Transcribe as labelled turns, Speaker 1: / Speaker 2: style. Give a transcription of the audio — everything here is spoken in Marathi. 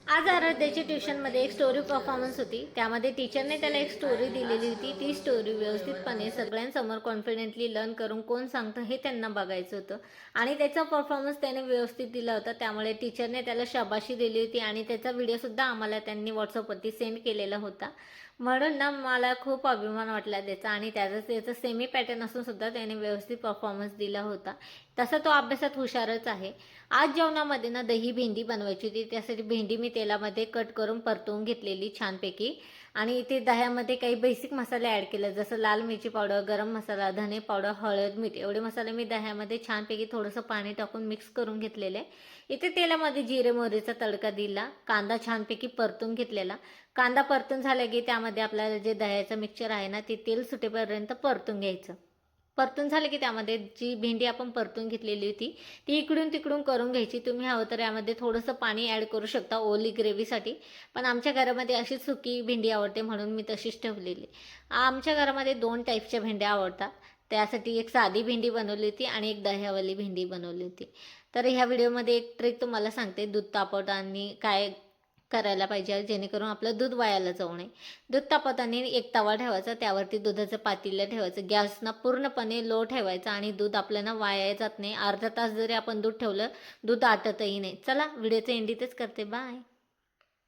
Speaker 1: आज आराध्याची ट्युशनमध्ये एक स्टोरी परफॉर्मन्स होती. त्यामध्ये टीचरने त्याला एक स्टोरी दिलेली होती. ती स्टोरी व्यवस्थितपणे सगळ्यांसमोर कॉन्फिडेंटली लर्न करून कोण सांगतं हे त्यांना बघायचं होतं आणि त्याचा परफॉर्मन्स त्याने व्यवस्थित दिला होता. त्यामुळे टीचरने त्याला शाबाशी दिली होती आणि त्याचा व्हिडिओसुद्धा आम्हाला त्यांनी व्हॉट्सअपवरती सेंड केलेला होता. म्हणून ना मला खूप अभिमान वाटला त्याचा आणि त्याचा सेमी पॅटर्न असून सुद्धा त्याने व्यवस्थित परफॉर्मन्स दिला होता. तसा तो अभ्यासात हुशारच आहे. आज जेवणामध्ये ना दही भेंडी बनवायची होती. त्यासाठी भेंडी मी तेलामध्ये कट करून परतवून घेतलेली छानपैकी आणि इथे दह्यामध्ये काही बेसिक मसाले ॲड केले, जसं लाल मिरची पावडर, गरम मसाला, धने पावडर, हळद, मीठ एवढे मसाले मी दह्यामध्ये छानपैकी थोडंसं पाणी टाकून मिक्स करून घेतलेले. इथे तेलामध्ये जिरे मोहरीचा तडका दिला. कांदा छानपैकी परतून घेतलेला. कांदा परतून झाला की त्यामध्ये आपल्याला जे दह्याचं मिक्सचर आहे ना ते तेल सुटेपर्यंत परतून घ्यायचं. परतून झालं की त्यामध्ये जी भेंडी आपण परतून घेतलेली होती ती इकडून तिकडून करून घ्यायची. तुम्ही हवं तर यामध्ये थोडंसं पाणी ॲड करू शकता ओली ग्रेव्हीसाठी, पण आमच्या घरामध्ये अशी सुकी भेंडी आवडते म्हणून मी तशीच ठेवलेली. आमच्या घरामध्ये 2 टाईपच्या भेंड्या आवडतात. त्यासाठी एक साधी भेंडी बनवली होती आणि एक दह्यावाली भेंडी बनवली होती. तर ह्या व्हिडिओमध्ये एक ट्रिक तुम्हाला सांगते दूध तापवताना काय करायला पाहिजे जेणेकरून आपलं दूध वायाला जाऊ नये. दूध तापवताना एक तवा ठेवायचा, त्यावरती दुधाचं पातेलं ठेवायचं, गॅसना पूर्णपणे लो ठेवायचा आणि दूध आपल्याला वाया जात नाही. अर्धा तास जरी आपण दूध ठेवलं दूध आटतही नाही. चला व्हिडिओचं एंड इथेच करते. बाय.